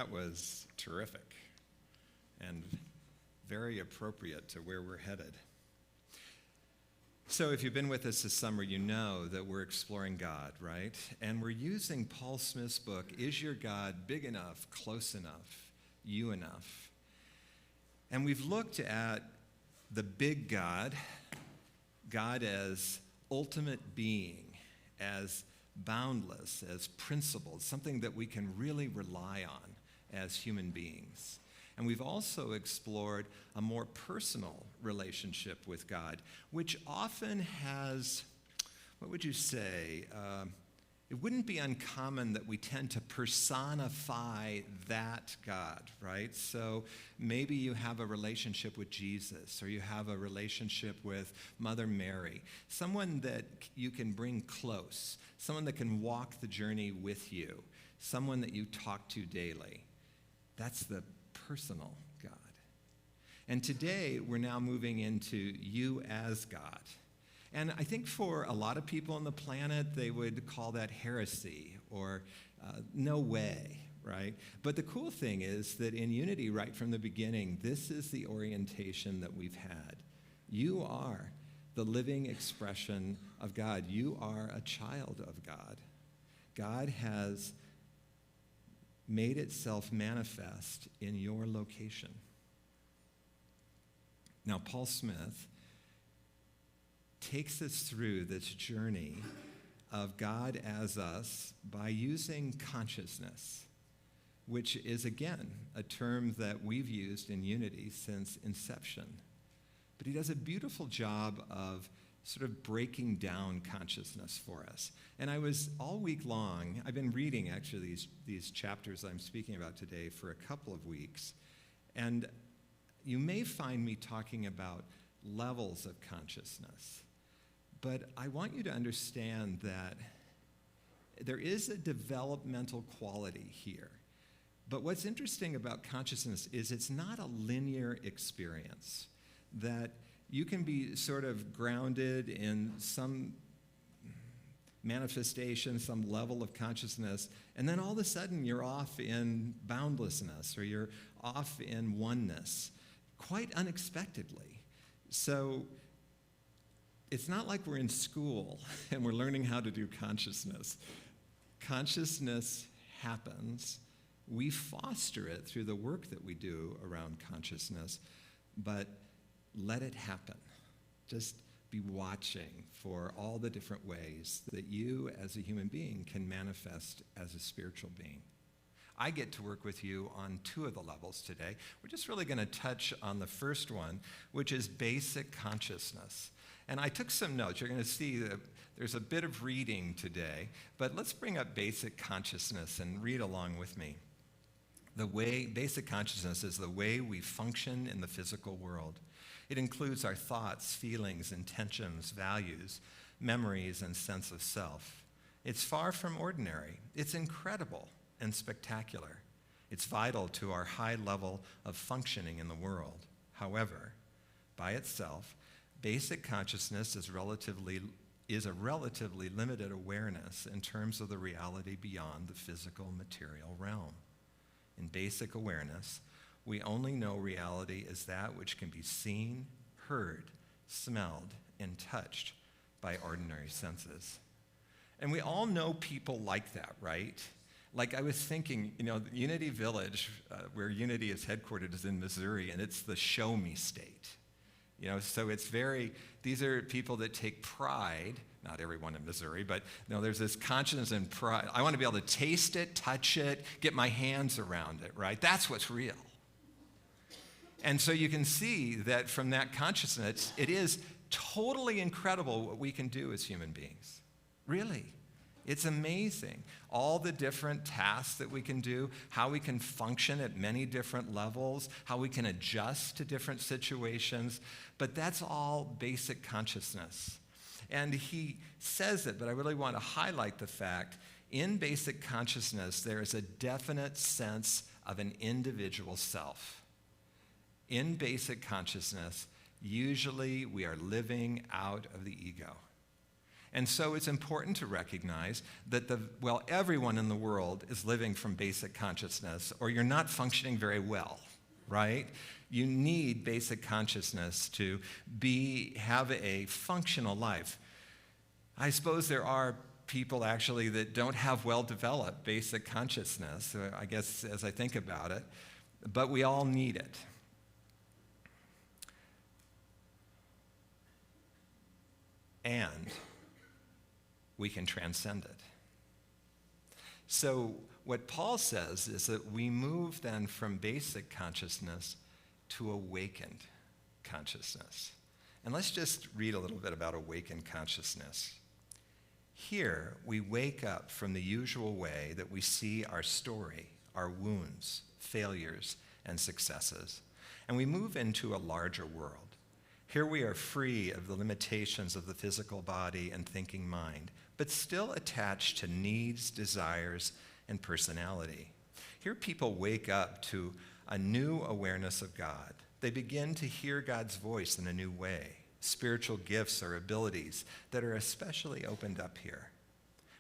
That was terrific and very appropriate to where we're headed. So if you've been with us this summer, you know that we're exploring God, right? And we're using Paul Smith's book, Is Your God Big Enough, Close Enough, You Enough? And we've looked at the big God, God as ultimate being, as boundless, as principled, something that we can really rely on as human beings. And we've also explored a more personal relationship with God, which often has, what would you say, it wouldn't be uncommon that we tend to personify that God, right? So maybe you have a relationship with Jesus, or you have a relationship with Mother Mary, someone that you can bring close, someone that can walk the journey with you, someone that you talk to daily. That's the personal God. And today, we're now moving into you as God. And I think for a lot of people on the planet, they would call that heresy or no way, right? But the cool thing is that in Unity, right from the beginning, this is the orientation that we've had. You are the living expression of God. You are a child of God. God has made itself manifest in your location. Now, Paul Smith takes us through this journey of God as us by using consciousness, which is, again, a term that we've used in Unity since inception. But he does a beautiful job of sort of breaking down consciousness for us. And I was all week long, I've been reading actually these chapters I'm speaking about today for a couple of weeks. And you may find me talking about levels of consciousness. But I want you to understand that there is a developmental quality here. But what's interesting about consciousness is it's not a linear experience, that you can be sort of grounded in some manifestation, some level of consciousness, and then all of a sudden you're off in boundlessness or you're off in oneness, quite unexpectedly. So it's not like we're in school and we're learning how to do consciousness. Consciousness happens. We foster it through the work that we do around consciousness, but let it happen. Just be watching for all the different ways that you as a human being can manifest as a spiritual being. I get to work with you on two of the levels today. We're just really going to touch on the first one, which is basic consciousness. And I took some notes. You're going to see that there's a bit of reading today, but let's bring up basic consciousness and read along with me. Basic consciousness is the way we function in the physical world. It includes our thoughts, feelings, intentions, values, memories, and sense of self. It's far from ordinary. It's incredible and spectacular. It's vital to our high level of functioning in the world. However, by itself, basic consciousness is a relatively limited awareness in terms of the reality beyond the physical material realm. In basic awareness, we only know reality as that which can be seen, heard, smelled, and touched by ordinary senses. And we all know people like that, right? Like I was thinking, Unity Village, where Unity is headquartered, is in Missouri, and it's the show me state. So these are people that take pride, not everyone in Missouri, but there's this consciousness and pride. I want to be able to taste it, touch it, get my hands around it, right? That's what's real. And so you can see that from that consciousness, it is totally incredible what we can do as human beings. Really. It's amazing. All the different tasks that we can do, how we can function at many different levels, how we can adjust to different situations. But that's all basic consciousness. And he says it, but I really want to highlight the fact, in basic consciousness, there is a definite sense of an individual self. In basic consciousness, usually we are living out of the ego. And so it's important to recognize that everyone in the world is living from basic consciousness, or you're not functioning very well, right? You need basic consciousness to have a functional life. I suppose there are people actually that don't have well-developed basic consciousness, I guess, as I think about it, but we all need it. And we can transcend it. So what Paul says is that we move then from basic consciousness to awakened consciousness. And let's just read a little bit about awakened consciousness. Here, we wake up from the usual way that we see our story, our wounds, failures, and successes, and we move into a larger world. Here we are free of the limitations of the physical body and thinking mind, but still attached to needs, desires, and personality. Here people wake up to a new awareness of God. They begin to hear God's voice in a new way, spiritual gifts or abilities that are especially opened up here.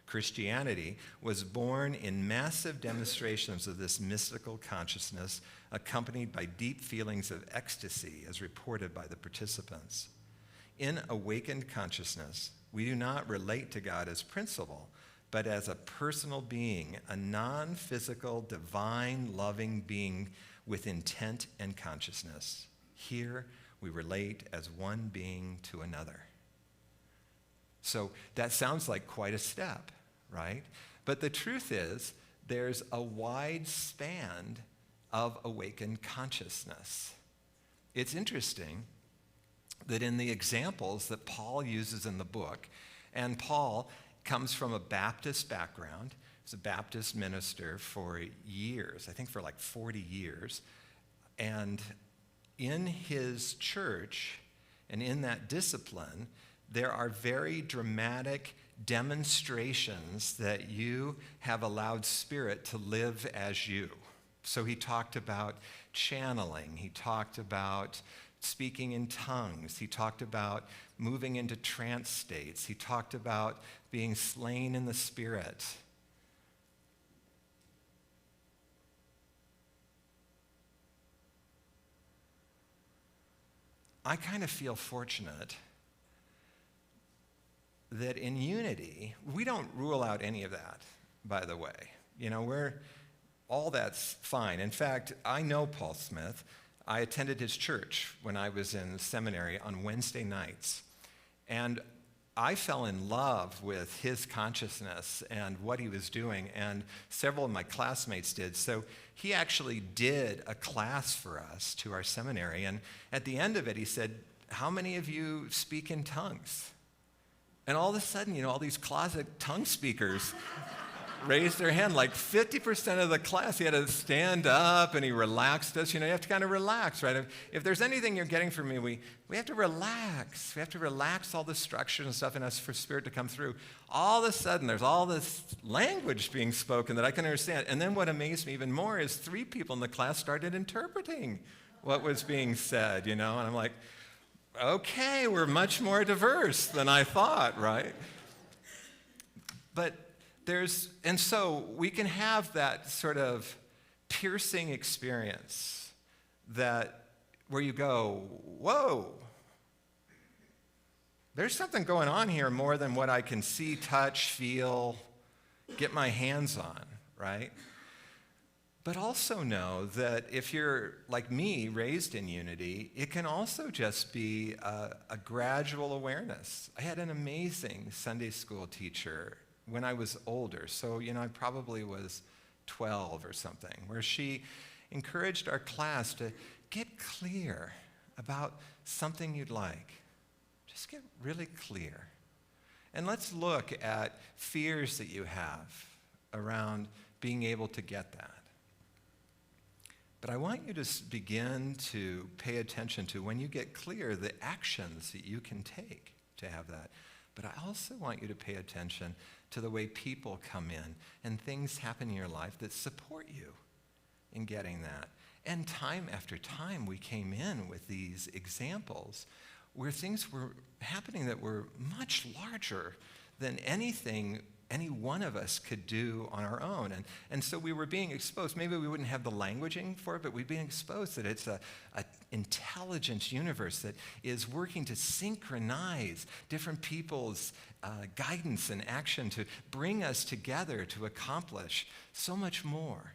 Christianity was born in massive demonstrations of this mystical consciousness, accompanied by deep feelings of ecstasy as reported by the participants. In awakened consciousness, we do not relate to God as principle, but as a personal being, a non-physical, divine, loving being with intent and consciousness. Here, we relate as one being to another. So that sounds like quite a step, right? But the truth is, there's a wide span of awakened consciousness. It's interesting that in the examples that Paul uses in the book, and Paul comes from a Baptist background, he was a Baptist minister for years, I think for like 40 years, and in his church and in that discipline, there are very dramatic demonstrations that you have allowed Spirit to live as you. So he talked about channeling, he talked about speaking in tongues, he talked about moving into trance states, he talked about being slain in the Spirit. I kind of feel fortunate that in unity, we don't rule out any of that, by the way. You know, all that's fine. In fact, I know Paul Smith. I attended his church when I was in seminary on Wednesday nights. And I fell in love with his consciousness and what he was doing, and several of my classmates did. So he actually did a class for us to our seminary, and at the end of it, he said, "How many of you speak in tongues?" And all of a sudden, you know, all these closet tongue speakers raised their hand. Like 50% of the class, he had to stand up and he relaxed us. You know, you have to kind of relax, right? If there's anything you're getting from me, we have to relax. We have to relax all the structures and stuff in us for Spirit to come through. All of a sudden, there's all this language being spoken that I can understand. And then what amazed me even more is 3 people in the class started interpreting what was being said, you know? And I'm like, okay, we're much more diverse than I thought, right? And so we can have that sort of piercing experience where you go, whoa, there's something going on here more than what I can see, touch, feel, get my hands on, right? But also know that if you're like me, raised in unity, it can also just be a gradual awareness. I had an amazing Sunday school teacher when I was older. So, you know, I probably was 12 or something, where she encouraged our class to get clear about something you'd like. Just get really clear. And let's look at fears that you have around being able to get that. But I want you to begin to pay attention to, when you get clear, the actions that you can take to have that. But I also want you to pay attention to the way people come in and things happen in your life that support you in getting that. And time after time, we came in with these examples where things were happening that were much larger than anything any one of us could do on our own. And so we were being exposed. Maybe we wouldn't have the languaging for it, but we're being exposed that it's an intelligence universe that is working to synchronize different people's guidance and action to bring us together to accomplish so much more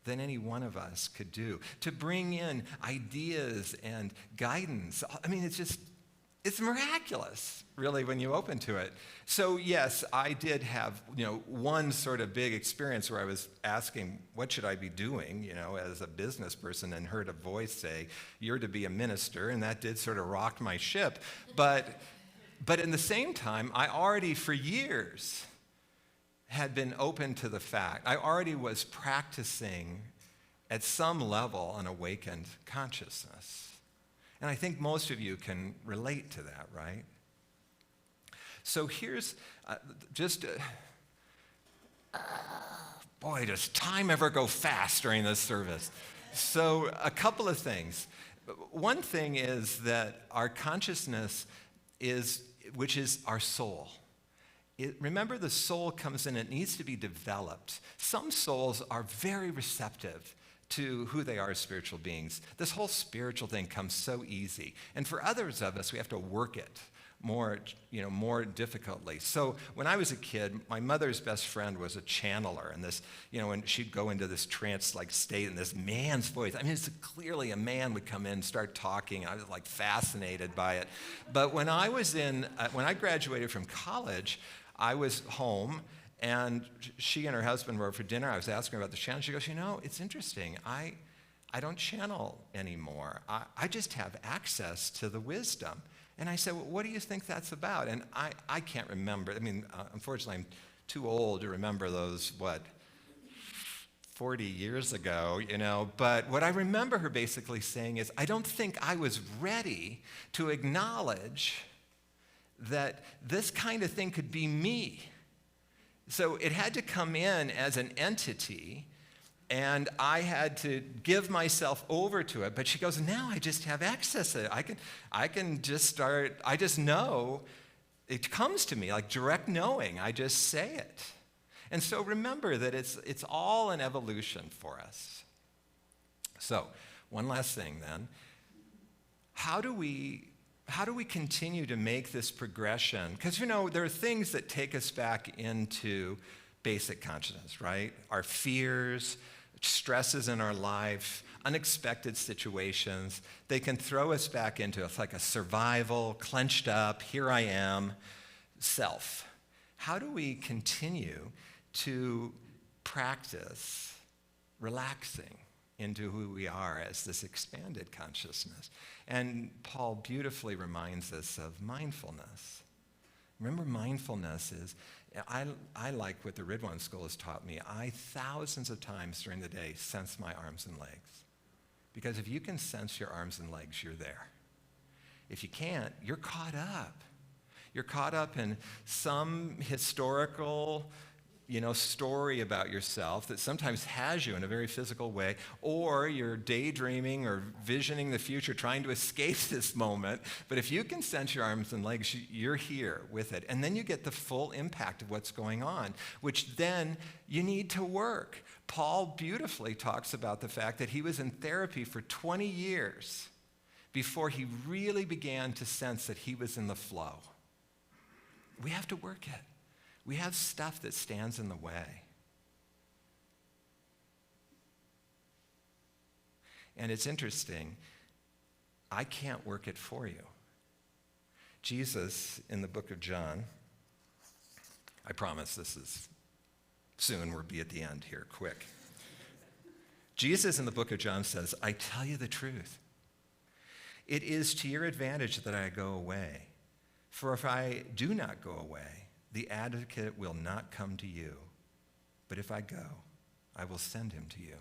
than any one of us could do, to bring in ideas and guidance. I mean, it's miraculous, really, when you open to it. So yes, I did have, one sort of big experience where I was asking, what should I be doing, as a business person, and heard a voice say, you're to be a minister, and that did sort of rock my ship. But in the same time, I already, for years, had been open to the fact. I already was practicing, at some level, an awakened consciousness. And I think most of you can relate to that, right? So here's boy, does time ever go fast during this service. So a couple of things. One thing is that our consciousness which is our soul. Remember, the soul comes in, it needs to be developed. Some souls are very receptive to who they are as spiritual beings. This whole spiritual thing comes so easy. And for others of us, we have to work it more difficultly. So when I was a kid, my mother's best friend was a channeler, and this, and she'd go into this trance-like state, and this man's voice, I mean, it's clearly a man would come in and start talking. I was fascinated by it. But when I graduated from college, I was home, and she and her husband were over for dinner. I was asking her about the channel. She goes, it's interesting. I don't channel anymore. I just have access to the wisdom. And I said, well, what do you think that's about? And I can't remember. I mean, unfortunately, I'm too old to remember those, 40 years ago, But what I remember her basically saying is, I don't think I was ready to acknowledge that this kind of thing could be me. So it had to come in as an entity, and I had to give myself over to it. But she goes, now I just have access to it. I can just start, I just know, it comes to me like direct knowing. I just say it. And so remember that it's all an evolution for us. So one last thing then. How do we continue to make this progression? Because, there are things that take us back into basic consciousness, right? Our fears, stresses in our life, unexpected situations. They can throw us back into like a survival, clenched up, here I am, self. How do we continue to practice relaxing into who we are as this expanded consciousness? And Paul beautifully reminds us of mindfulness. Remember, mindfulness is, I like what the Ridwan School has taught me. I, thousands of times during the day, sense my arms and legs. Because if you can sense your arms and legs, you're there. If you can't, you're caught up. You're caught up in some historical story about yourself that sometimes has you in a very physical way, or you're daydreaming or visioning the future, trying to escape this moment. But if you can sense your arms and legs, you're here with it. And then you get the full impact of what's going on, which then you need to work. Paul beautifully talks about the fact that he was in therapy for 20 years before he really began to sense that he was in the flow. We have to work it. We have stuff that stands in the way. And it's interesting, I can't work it for you. Jesus, in the book of John, I promise this is soon, we'll be at the end here, quick. Jesus in the book of John says, I tell you the truth. It is to your advantage that I go away. For if I do not go away, the advocate will not come to you, but if I go, I will send him to you.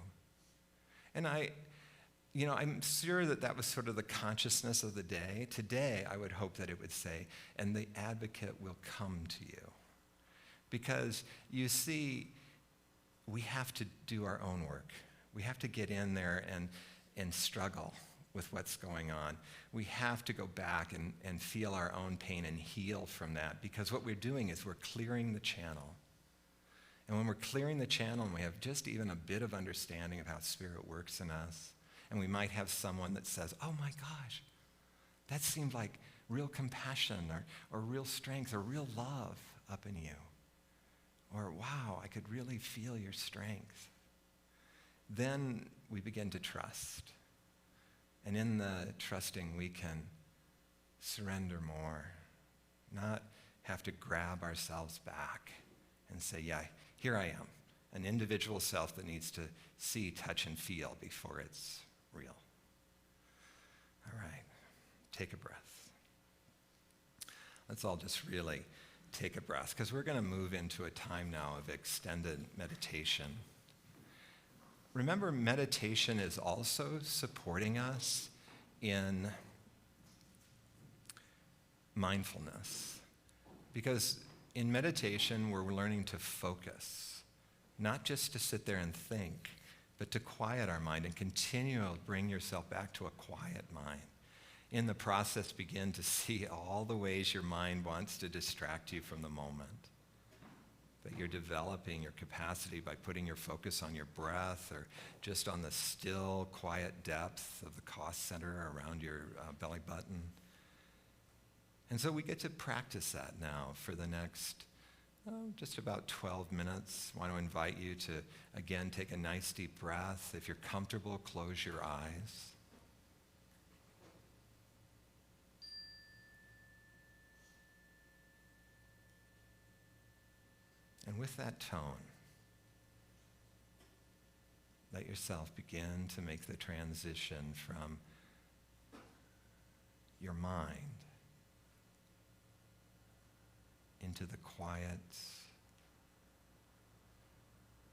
And I'm sure that was sort of the consciousness of the day. Today, I would hope that it would say, and the advocate will come to you. Because you see, we have to do our own work. We have to get in there and struggle with what's going on. We have to go back and feel our own pain and heal from that, because what we're doing is we're clearing the channel. And when we're clearing the channel and we have just even a bit of understanding of how Spirit works in us, and we might have someone that says, oh my gosh, that seemed like real compassion or real strength or real love up in you. Or, wow, I could really feel your strength. Then we begin to trust. And in the trusting, we can surrender more, not have to grab ourselves back and say, yeah, here I am, an individual self that needs to see, touch, and feel before it's real. All right, take a breath. Let's all just really take a breath, because we're going to move into a time now of extended meditation. Remember, meditation is also supporting us in mindfulness, because in meditation, we're learning to focus, not just to sit there and think, but to quiet our mind and continue to bring yourself back to a quiet mind. In the process, begin to see all the ways your mind wants to distract you from the moment. But you're developing your capacity by putting your focus on your breath, or just on the still, quiet depth of the cost center around your belly button. And so we get to practice that now for the next just about 12 minutes. I want to invite you to, again, take a nice deep breath. If you're comfortable, close your eyes. And with that tone, let yourself begin to make the transition from your mind into the quiet,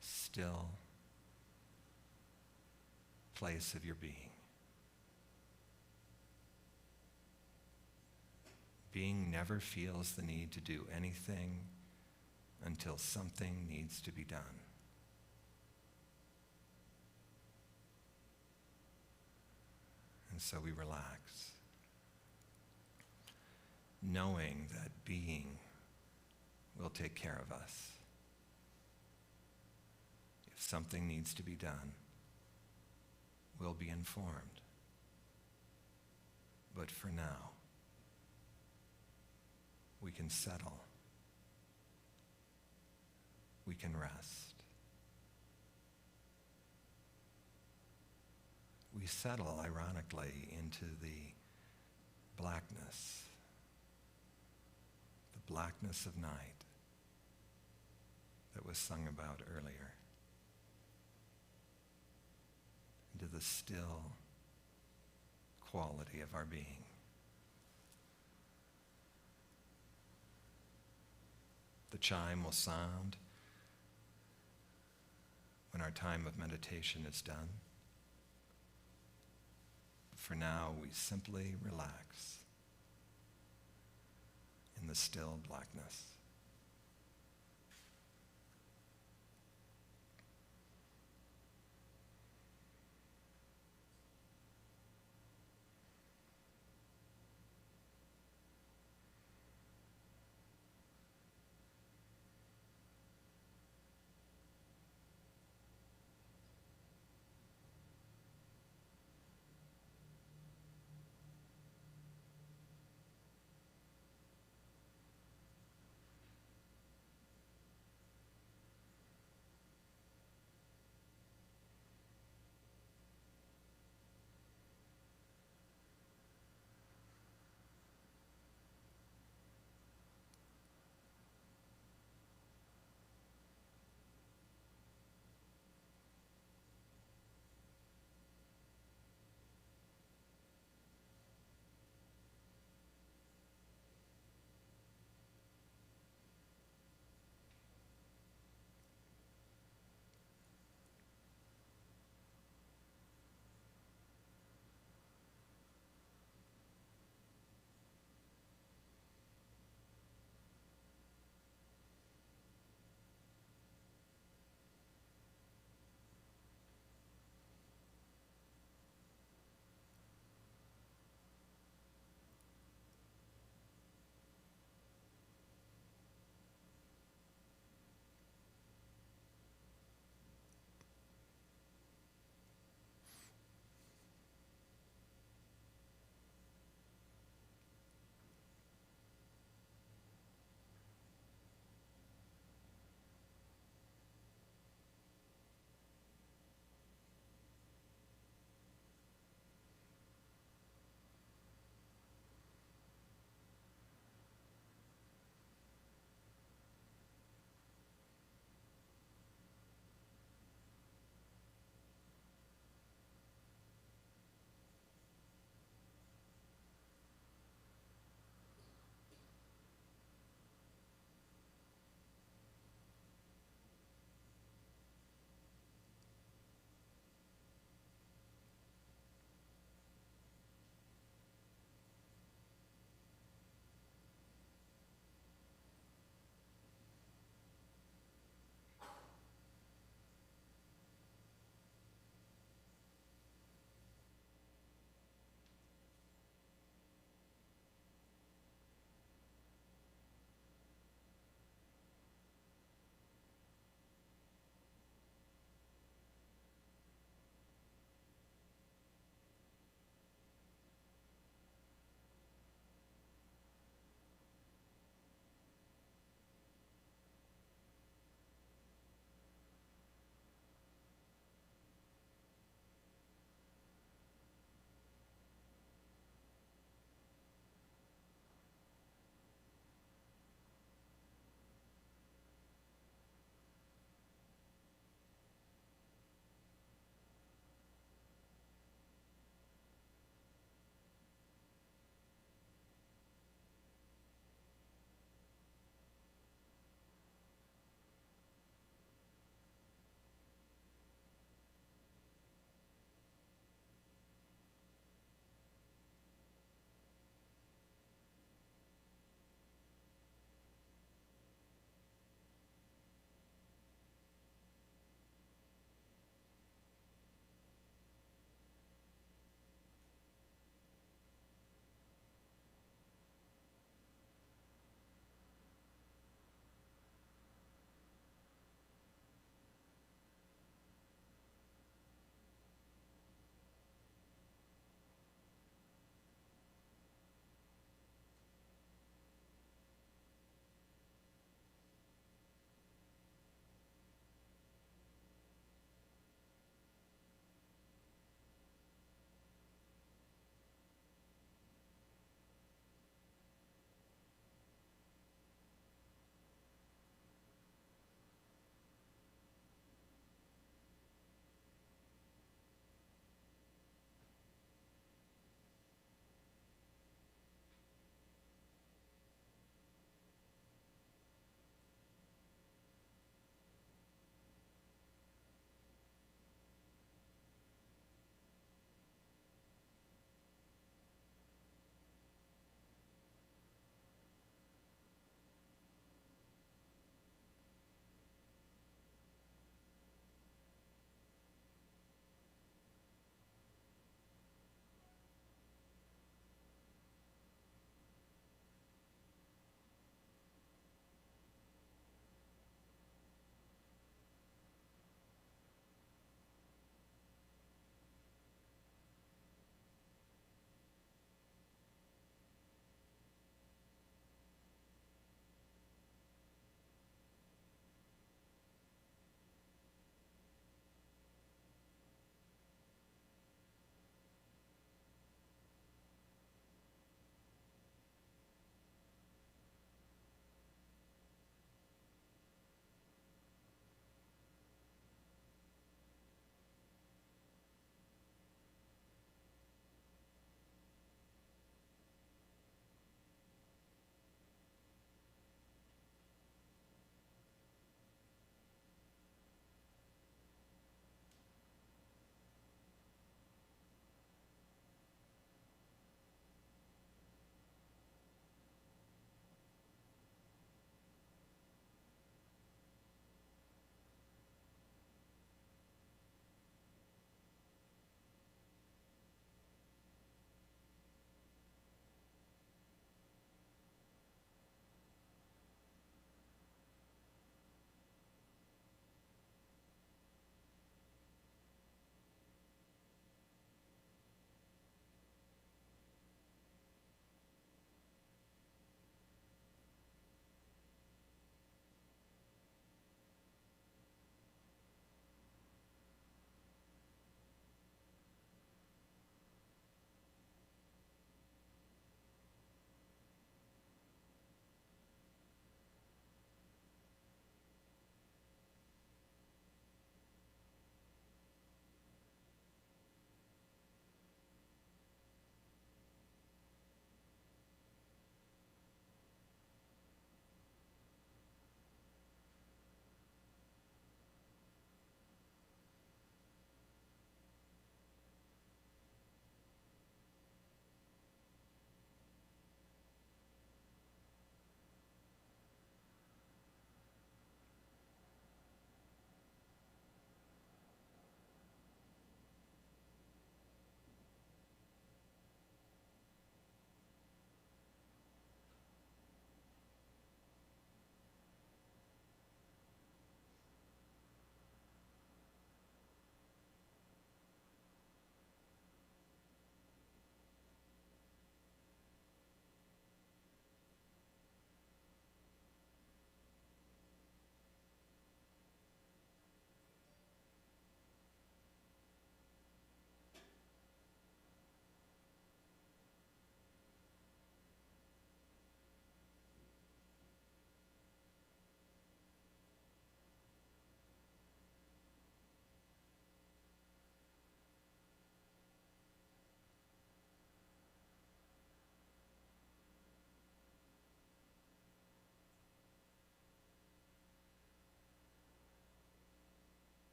still place of your being. Being never feels the need to do anything until something needs to be done. And so we relax, knowing that being will take care of us. If something needs to be done, we'll be informed. But for now, we can settle. We can rest. We settle, ironically, into the blackness of night that was sung about earlier, into the still quality of our being. The chime will sound when our time of meditation is done. For now, we simply relax in the still blackness.